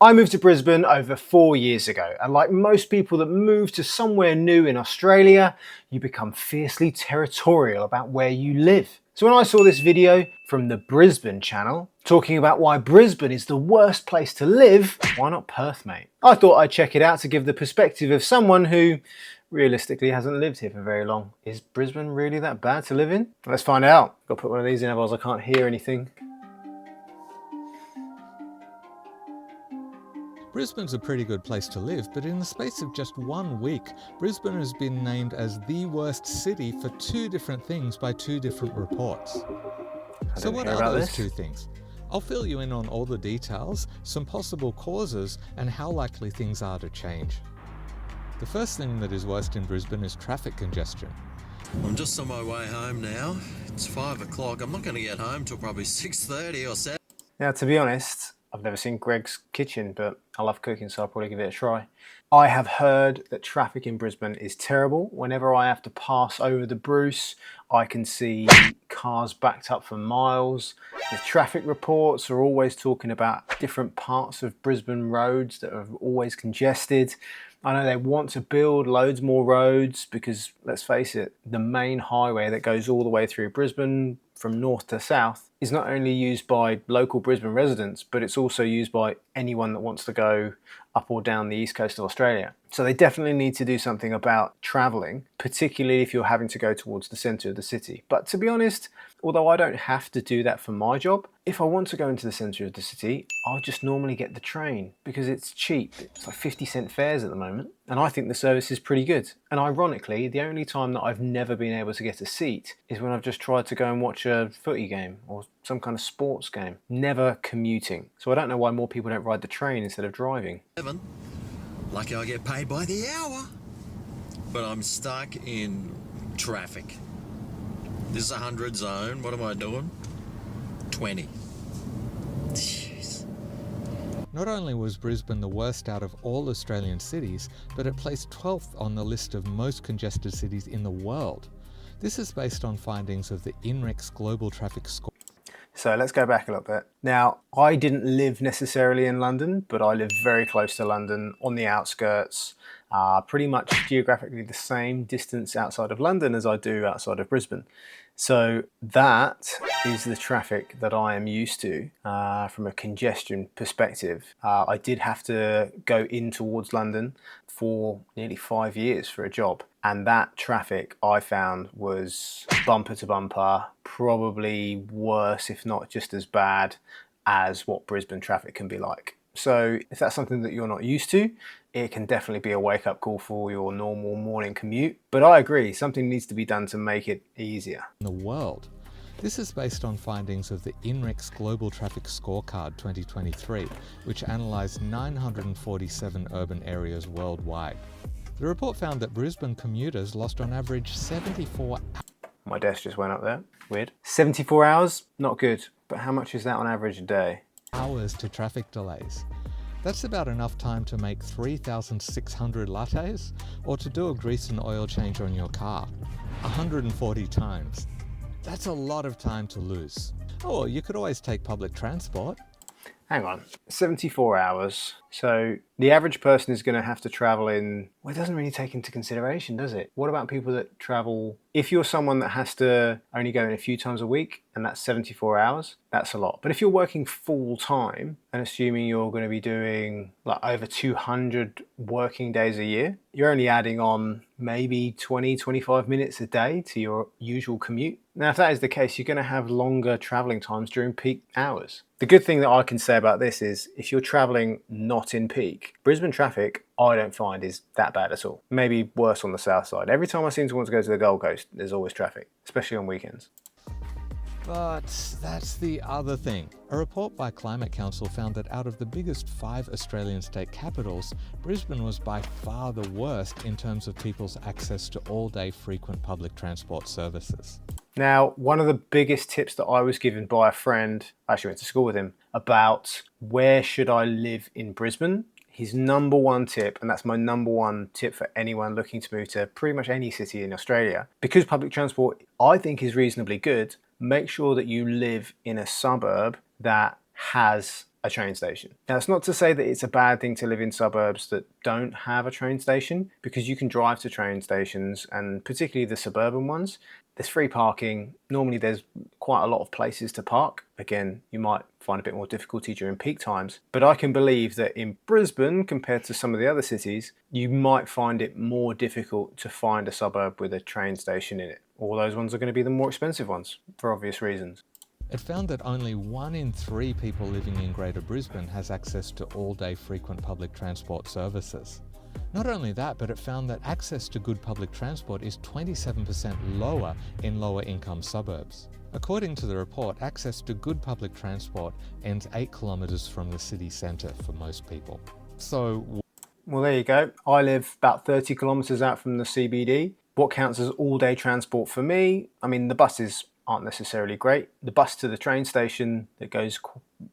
I moved to Brisbane over 4 years ago, and like most people that move to somewhere new in Australia, you become fiercely territorial about where you live. So when I saw this video from the Brisbane channel, talking about why Brisbane is the worst place to live, why not Perth, mate? I thought I'd check it out to give the perspective of someone who realistically hasn't lived here for very long. Is Brisbane really that bad to live in? Let's find out. Got to put one of these in, otherwise I can't hear anything. Brisbane's a pretty good place to live, but in the space of just 1 week, Brisbane has been named as the worst city for 2 different things by 2 different reports. So what are those 2 things? I'll fill you in on all the details, some possible causes, and how likely things are to change. The first thing that is worst in Brisbane is traffic congestion. I'm just on my way home now. It's 5 o'clock. I'm not going to get home till probably 6:30 or 7. Now, to be honest, I've never seen Greg's kitchen, but I love cooking, so I'll probably give it a try. I have heard that traffic in Brisbane is terrible. Whenever I have to pass over the Bruce, I can see cars backed up for miles. The traffic reports are always talking about different parts of Brisbane roads that are always congested. I know they want to build loads more roads because, let's face it, the main highway that goes all the way through Brisbane from north to south is not only used by local Brisbane residents, but it's also used by anyone that wants to go up or down the east coast of Australia. So they definitely need to do something about travelling, particularly if you're having to go towards the centre of the city. But to be honest, although I don't have to do that for my job, if I want to go into the centre of the city, I'll just normally get the train because it's cheap. It's like 50-cent fares at the moment. And I think the service is pretty good. And ironically, the only time that I've never been able to get a seat is when I've just tried to go and watch a footy game or some kind of sports game. Never commuting. So I don't know why more people don't ride the train instead of driving. Lucky I get paid by the hour. But I'm stuck in traffic. This is a 100 zone. What am I doing? 20. Jeez. Not only was Brisbane the worst out of all Australian cities, but it placed 12th on the list of most congested cities in the world. This is based on findings of the INRIX Global Traffic Score. So let's go back a little bit. Now, I didn't live necessarily in London, but I live very close to London, on the outskirts, pretty much geographically the same distance outside of London as I do outside of Brisbane. So that is the traffic that I am used to from a congestion perspective. I did have to go in towards London for nearly 5 years for a job. And that traffic I found was bumper to bumper, probably worse, if not just as bad as what Brisbane traffic can be like. So if that's something that you're not used to, it can definitely be a wake-up call for your normal morning commute. But I agree, something needs to be done to make it easier. In the world. This is based on findings of the INRIX Global Traffic Scorecard 2023, which analysed 947 urban areas worldwide. The report found that Brisbane commuters lost on average 74 hours. My desk just went up there. Weird. 74 hours? Not good. But how much is that on average a day? Hours to traffic delays. That's about enough time to make 3,600 lattes or to do a grease and oil change on your car. 140 times. That's a lot of time to lose. Oh, well, you could always take public transport. Hang on, 74 hours. So the average person is going to have to travel in, well, it doesn't really take into consideration, does it? What about people that travel, if you're someone that has to only go in a few times a week and that's 74 hours, that's a lot. But if you're working full time and assuming you're going to be doing like over 200 working days a year, you're only adding on maybe 20, 25 minutes a day to your usual commute. Now, if that is the case, you're going to have longer traveling times during peak hours. The good thing that I can say about this is if you're traveling not in peak, Brisbane traffic, I don't find is that bad at all. Maybe worse on the south side. Every time I seem to want to go to the Gold Coast, there's always traffic, especially on weekends. But that's the other thing. A report by Climate Council found that out of the biggest 5 Australian state capitals, Brisbane was by far the worst in terms of people's access to all-day frequent public transport services. Now, one of the biggest tips that I was given by a friend, I actually went to school with him, about where should I live in Brisbane, his number one tip, and that's my number one tip for anyone looking to move to pretty much any city in Australia, because public transport I think is reasonably good, make sure that you live in a suburb that has a a train station. Now, it's not to say that it's a bad thing to live in suburbs that don't have a train station, because you can drive to train stations, and particularly the suburban ones, there's free parking. Normally there's quite a lot of places to park. Again, you might find a bit more difficulty during peak times, but I can believe that in Brisbane, compared to some of the other cities, you might find it more difficult to find a suburb with a train station in it. All those ones are going to be the more expensive ones, for obvious reasons. It found that only 1 in 3 people living in Greater Brisbane has access to all-day frequent public transport services. Not only that, but it found that access to good public transport is 27% lower in lower income suburbs. According to the report, access to good public transport ends 8 kilometres from the city centre for most people. So, well, there you go. I live about 30 kilometres out from the CBD. What counts as all-day transport for me? I mean, the buses aren't necessarily great. The bus to the train station that goes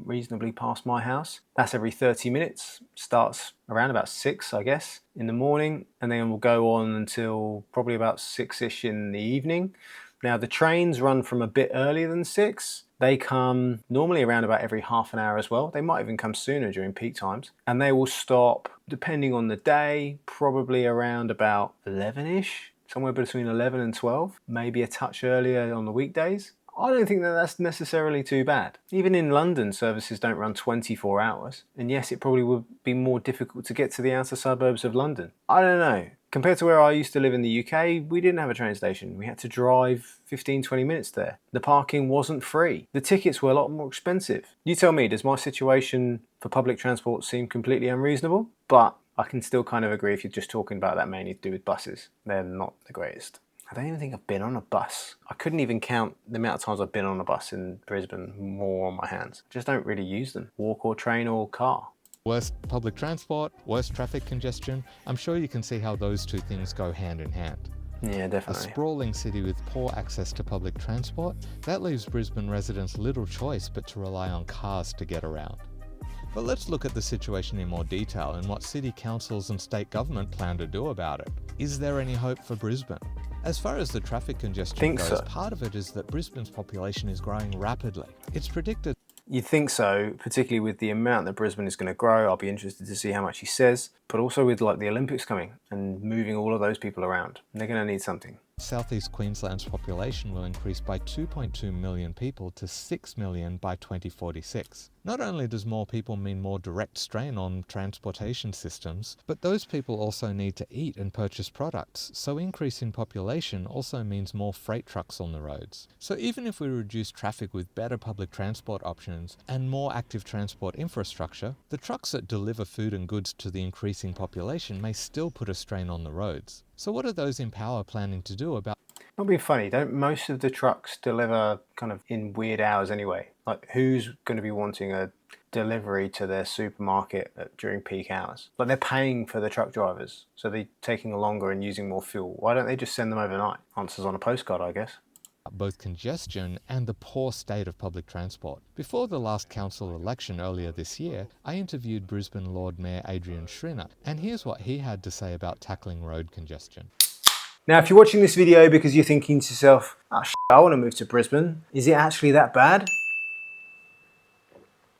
reasonably past my house, that's every 30 minutes. Starts around about 6, I guess, in the morning, and then will go on until probably about 6-ish in the evening. Now, the trains run from a bit earlier than 6. They come normally around about every half an hour as well. They might even come sooner during peak times. And they will stop, depending on the day, probably around about 11-ish. Somewhere between 11 and 12, maybe a touch earlier on the weekdays. I don't think that that's necessarily too bad. Even in London, services don't run 24 hours. And yes, it probably would be more difficult to get to the outer suburbs of London. I don't know. Compared to where I used to live in the UK, we didn't have a train station. We had to drive 15-20 minutes there. The parking wasn't free. The tickets were a lot more expensive. You tell me, does my situation for public transport seem completely unreasonable? But I can still kind of agree if you're just talking about that mainly to do with buses. They're not the greatest. I don't even think I've been on a bus. I couldn't even count the amount of times I've been on a bus in Brisbane, more on my hands. I just don't really use them. Walk or train or car. Worse public transport, worse traffic congestion. I'm sure you can see how those two things go hand in hand. Yeah, A definitely. sprawling city with poor access to public transport, that leaves Brisbane residents little choice but to rely on cars to get around. But let's look at the situation in more detail and what city councils and state government plan to do about it. Is there any hope for Brisbane? As far as the traffic congestion goes, part of it is that Brisbane's population is growing rapidly. It's predicted. You'd think so, particularly with the amount that Brisbane is going to grow. I'll be interested to see how much he says, but also with like the Olympics coming and moving all of those people around. They're going to need something. Southeast Queensland's population will increase by 2.2 million people to 6 million by 2046. Not only does more people mean more direct strain on transportation systems, but those people also need to eat and purchase products, so increase in population also means more freight trucks on the roads. So even if we reduce traffic with better public transport options and more active transport infrastructure, the trucks that deliver food and goods to the increasing population may still put a strain on the roads. So what are those in power planning to do about? Not being funny, don't most of the trucks deliver kind of in weird hours anyway? Like, who's going to be wanting a delivery to their supermarket during peak hours? Like, they're paying for the truck drivers, so they're taking longer and using more fuel. Why don't they just send them overnight? Answers on a postcard, I guess. Both congestion and the poor state of public transport. Before the last council election earlier this year, I interviewed Brisbane Lord Mayor Adrian Schrinner, and here's what he had to say about tackling road congestion. Now, if you're watching this video because you're thinking to yourself, I want to move to Brisbane, is it actually that bad?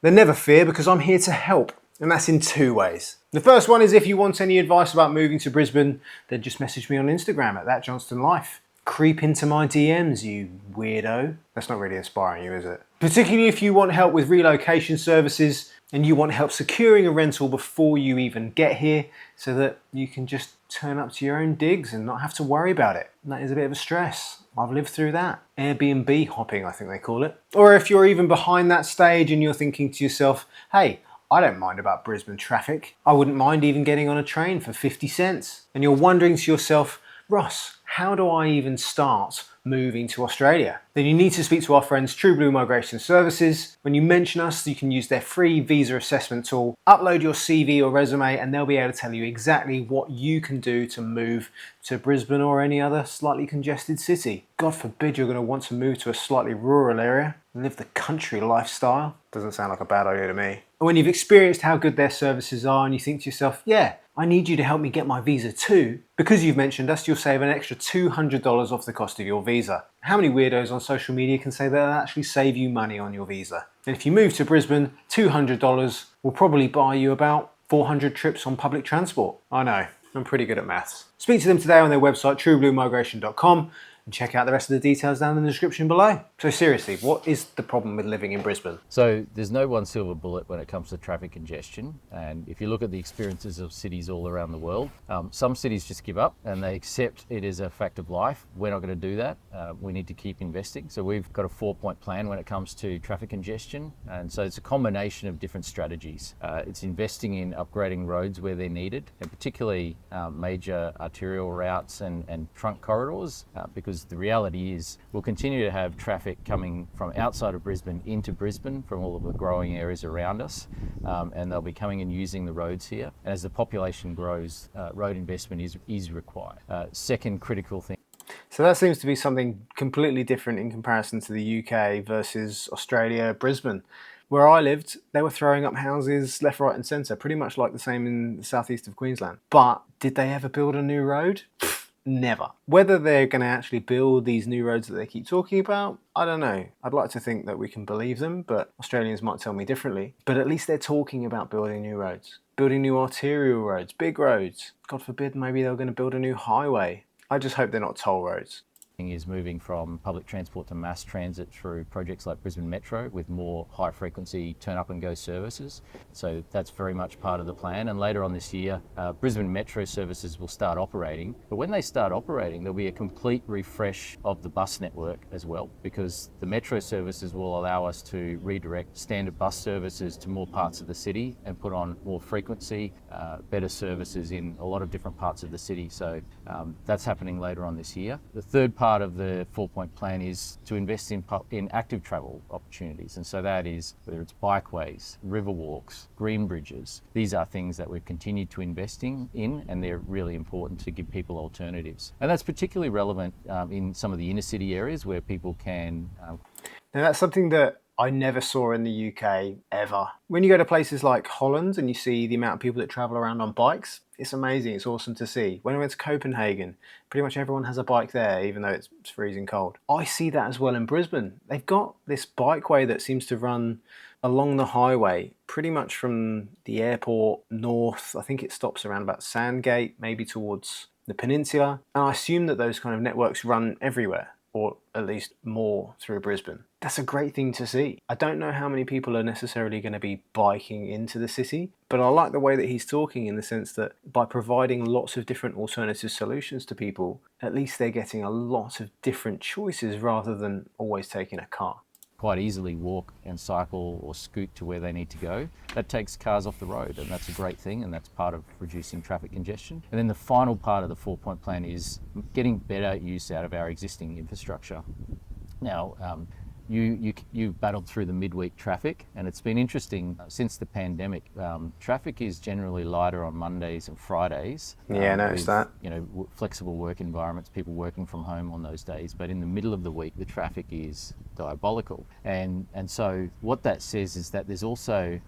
Then never fear, because I'm here to help, and that's in 2 ways. The first one is if you want any advice about moving to Brisbane, then just message me on Instagram at @ThatJohnstonLife. Creep into my DMs, you weirdo. That's not really inspiring you, is it? Particularly if you want help with relocation services and you want help securing a rental before you even get here, so that you can just turn up to your own digs and not have to worry about it. And that is a bit of a stress. I've lived through that. Airbnb hopping, I think they call it. Or if you're even behind that stage and you're thinking to yourself, hey, I don't mind about Brisbane traffic. I wouldn't mind even getting on a train for 50 cents. And you're wondering to yourself, Ross, how do I even start moving to Australia? Then you need to speak to our friends True Blue Migration Services. When you mention us, you can use their free visa assessment tool, upload your CV or resume, and they'll be able to tell you exactly what you can do to move to Brisbane or any other slightly congested city. God forbid you're going to want to move to a slightly rural area. live the country lifestyle. Doesn't sound like a bad idea to me. And when you've experienced how good their services are and you think to yourself, yeah, I need you to help me get my visa too, because you've mentioned us, you'll save an extra $200 off the cost of your visa. How many weirdos on social media can say they'll actually save you money on your visa? And if you move to Brisbane, $200 will probably buy you about 400 trips on public transport. I know, I'm pretty good at maths. Speak to them today on their website, truebluemigration.com, and check out the rest of the details down in the description below. So seriously, what is the problem with living in Brisbane? So there's no one silver bullet when it comes to traffic congestion. And if you look at the experiences of cities all around the world, some cities just give up and they accept it is a fact of life. We're not going to do that. We need to keep investing. So we've got a 4-point plan when it comes to traffic congestion. And so it's a combination of different strategies. It's investing in upgrading roads where they're needed, and particularly major arterial routes and trunk corridors, because the reality is we'll continue to have traffic coming from outside of Brisbane into Brisbane from all of the growing areas around us, and they'll be coming and using the roads here. And as the population grows, road investment is required. Second critical thing. So that seems to be something completely different in comparison to the UK versus Australia, Brisbane. Where I lived, they were throwing up houses left, right and centre, pretty much like the same in the southeast of Queensland. But did they ever build a new road? Never. Whether they're going to actually build these new roads that they keep talking about, I don't know. I'd like to think that we can believe them, but Australians might tell me differently. But at least they're talking about building new roads, building new arterial roads, big roads. God forbid, maybe they're going to build a new highway. I just hope they're not toll roads. Is moving from public transport to mass transit through projects like Brisbane Metro with more high frequency turn up and go services. So that's very much part of the plan. And later on this year, Brisbane Metro services will start operating. But when they start operating, there'll be a complete refresh of the bus network as well, because the Metro services will allow us to redirect standard bus services to more parts of the city and put on more frequency, better services in a lot of different parts of the city. So that's happening later on this year. The third part of the 4-point plan is to invest in active travel opportunities. And so that is whether it's bikeways, river walks, green bridges. These are things that we've continued to invest in and they're really important to give people alternatives. And that's particularly relevant in some of the inner city areas where people can... Now that's something that I never saw in the UK ever. When you go to places like Holland and you see the amount of people that travel around on bikes, it's amazing, it's awesome to see. When I went to Copenhagen, pretty much everyone has a bike there, even though it's freezing cold. I see that as well in Brisbane. They've got this bikeway that seems to run along the highway, pretty much from the airport north. I think it stops around about Sandgate, maybe towards the peninsula. And I assume that those kind of networks run everywhere, or at least more through Brisbane. That's a great thing to see. I don't know how many people are necessarily going to be biking into the city, but I like the way that he's talking in the sense that by providing lots of different alternative solutions to people, at least they're getting a lot of different choices rather than always taking a car. Quite easily walk and cycle or scoot to where they need to go. That takes cars off the road, and that's a great thing, and that's part of reducing traffic congestion. And then the final part of the 4-point plan is getting better use out of our existing infrastructure. Now, you've battled through the midweek traffic, and it's been interesting since the pandemic. Traffic is generally lighter on Mondays and Fridays. Yeah, I noticed that. Flexible work environments, people working from home on those days. But in the middle of the week, the traffic is diabolical. And so what that says is that there's also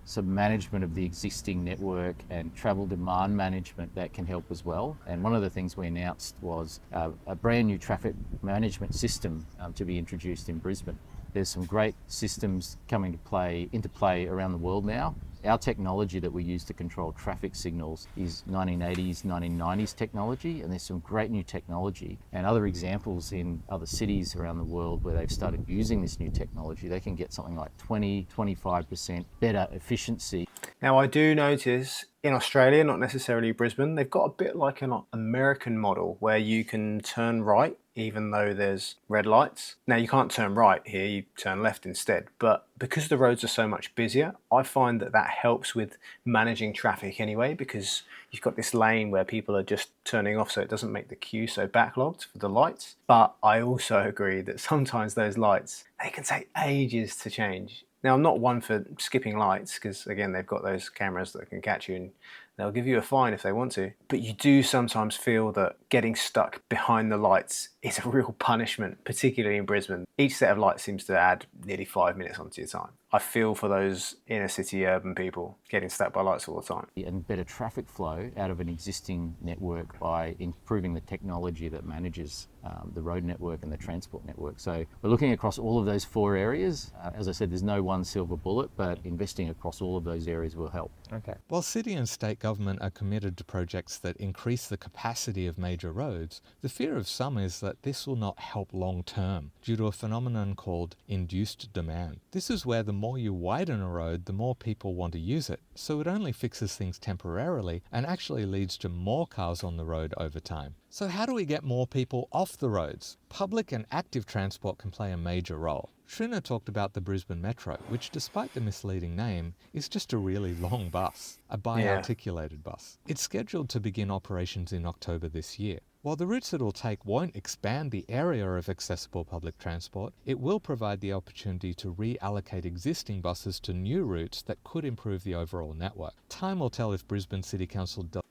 some management of the existing network and travel demand management that can help as well. And one of the things we announced was a brand new traffic management system to be introduced in Brisbane. There's some great systems coming into play around the world now. Our technology that we use to control traffic signals is 1980s, 1990s technology, and there's some great new technology. And other examples in other cities around the world where they've started using this new technology, they can get something like 20, 25% better efficiency. Now I do notice in Australia, not necessarily Brisbane, they've got a bit like an American model where you can turn right even though there's red lights. Now you can't turn right here, you turn left instead. But because the roads are so much busier, I find that helps with managing traffic anyway, because you've got this lane where people are just turning off so it doesn't make the queue so backlogged for the lights. But I also agree that sometimes those lights, they can take ages to change. Now, I'm not one for skipping lights because, again, they've got those cameras that can catch you and they'll give you a fine if they want to. But you do sometimes feel that getting stuck behind the lights is a real punishment, particularly in Brisbane. Each set of lights seems to add nearly 5 minutes onto your time. I feel for those inner city urban people getting stuck by lights all the time. And better traffic flow out of an existing network by improving the technology that manages the road network and the transport network. So we're looking across all of those 4 areas. As I said, there's no one silver bullet, but investing across all of those areas will help. Okay. While city and state government are committed to projects that increase the capacity of major roads, the fear of some is that this will not help long term due to a phenomenon called induced demand. This is where the more you widen a road, the more people want to use it. So it only fixes things temporarily and actually leads to more cars on the road over time. So how do we get more people off the roads? Public and active transport can play a major role. Trina talked about the Brisbane Metro, which despite the misleading name, is just a really long bus, a bi-articulated bus. It's scheduled to begin operations in October this year. While the routes it'll take won't expand the area of accessible public transport, it will provide the opportunity to reallocate existing buses to new routes that could improve the overall network. Time will tell if Brisbane City Council does.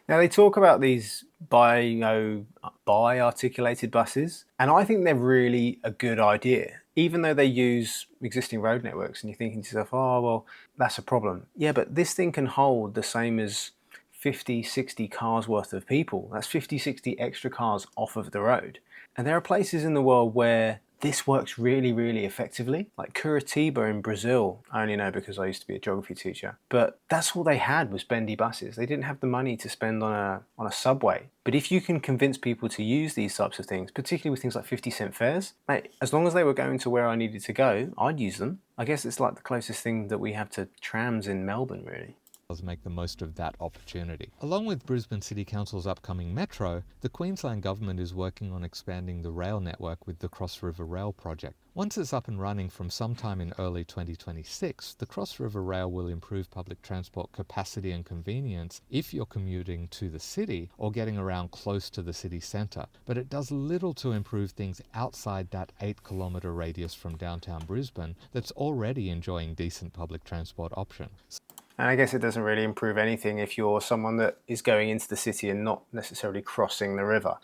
Now, they talk about these bi-articulated buses, and I think they're really a good idea, even though they use existing road networks, and you're thinking to yourself, oh, well, that's a problem. Yeah, but this thing can hold the same as 50, 60 cars worth of people. That's 50, 60 extra cars off of the road. And there are places in the world where this works really, really effectively. Like Curitiba in Brazil, I only know because I used to be a geography teacher, but that's all they had was bendy buses. They didn't have the money to spend on a subway. But if you can convince people to use these types of things, particularly with things like 50-cent fares, mate, as long as they were going to where I needed to go, I'd use them. I guess it's like the closest thing that we have to trams in Melbourne, really. Make the most of that opportunity. Along with Brisbane City Council's upcoming metro, the Queensland Government is working on expanding the rail network with the Cross River Rail project. Once it's up and running from sometime in early 2026, the Cross River Rail will improve public transport capacity and convenience if you're commuting to the city or getting around close to the city centre, but it does little to improve things outside that 8-kilometre radius from downtown Brisbane that's already enjoying decent public transport options. And I guess it doesn't really improve anything if you're someone that is going into the city and not necessarily crossing the river.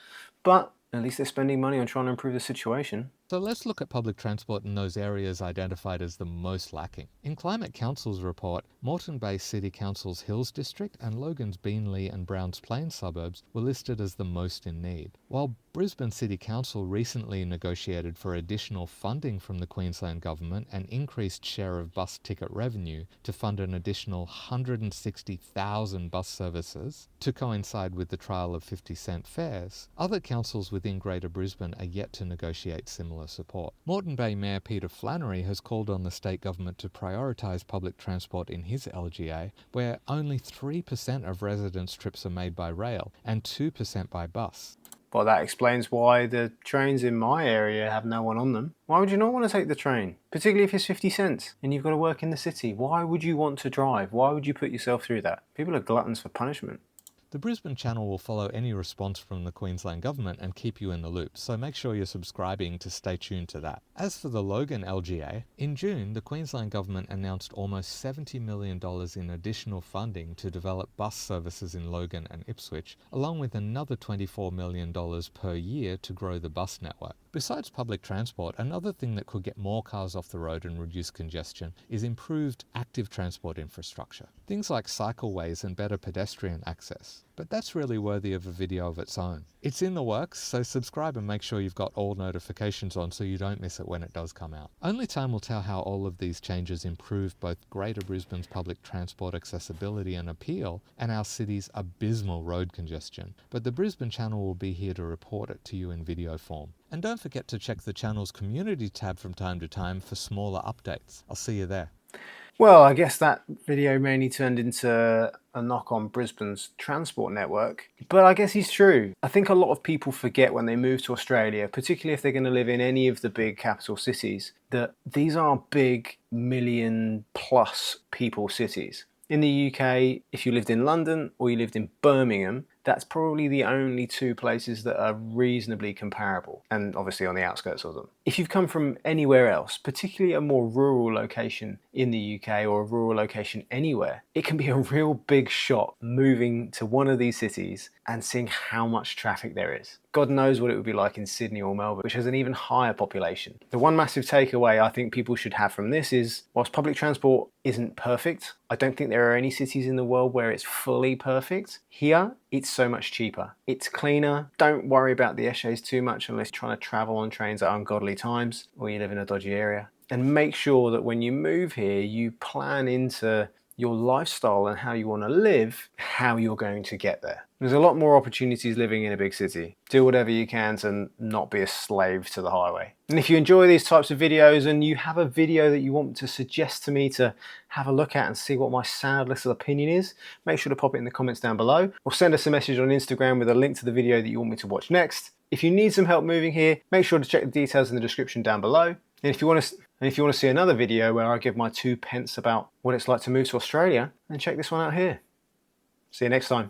But at least they're spending money on trying to improve the situation. So let's look at public transport in those areas identified as the most lacking. In Climate Council's report, Moreton Bay City Council's Hills District and Logan's Beenleigh and Browns Plains suburbs were listed as the most in need. While Brisbane City Council recently negotiated for additional funding from the Queensland Government and increased share of bus ticket revenue to fund an additional 160,000 bus services to coincide with the trial of 50-cent fares, other councils within Greater Brisbane are yet to negotiate similar support. Moreton Bay Mayor Peter Flannery has called on the state government to prioritise public transport in his LGA, where only 3% of residents' trips are made by rail and 2% by bus. Well, that explains why the trains in my area have no one on them. Why would you not want to take the train? Particularly if it's 50 cents and you've got to work in the city. Why would you want to drive? Why would you put yourself through that? People are gluttons for punishment. The Brisbane channel will follow any response from the Queensland Government and keep you in the loop, so make sure you're subscribing to stay tuned to that. As for the Logan LGA, in June, the Queensland Government announced almost $70 million in additional funding to develop bus services in Logan and Ipswich, along with another $24 million per year to grow the bus network. Besides public transport, another thing that could get more cars off the road and reduce congestion is improved active transport infrastructure. Things like cycleways and better pedestrian access. But that's really worthy of a video of its own. It's in the works, so subscribe and make sure you've got all notifications on so you don't miss it when it does come out. Only time will tell how all of these changes improve both Greater Brisbane's public transport accessibility and appeal and our city's abysmal road congestion. But the Brisbane channel will be here to report it to you in video form. And don't forget to check the channel's community tab from time to time for smaller updates. I'll see you there. Well, I guess that video mainly turned into a knock on Brisbane's transport network, but I guess he's true. I think a lot of people forget when they move to Australia, particularly if they're going to live in any of the big capital cities, that these are big million-plus people cities. In the UK, if you lived in London or you lived in Birmingham, That's probably the only two places that are reasonably comparable, and obviously on the outskirts of them. If you've come from anywhere else, particularly a more rural location in the UK or a rural location anywhere, it can be a real big shock moving to one of these cities and seeing how much traffic there is. God knows what it would be like in Sydney or Melbourne, which has an even higher population. The one massive takeaway I think people should have from this is, whilst public transport isn't perfect, I don't think there are any cities in the world where it's fully perfect. Here, it's so much cheaper. It's cleaner. Don't worry about the essays too much unless you're trying to travel on trains at ungodly times or you live in a dodgy area. And make sure that when you move here, you plan into your lifestyle and how you want to live, how you're going to get there. There's a lot more opportunities living in a big city. Do whatever you can to not be a slave to the highway. And if you enjoy these types of videos and you have a video that you want to suggest to me to have a look at and see what my sad little opinion is, make sure to pop it in the comments down below, or send us a message on Instagram with a link to the video that you want me to watch next. If you need some help moving here, make sure to check the details in the description down below. And if you want to see another video where I give my 2 pence about what it's like to move to Australia, then check this one out here. See you next time.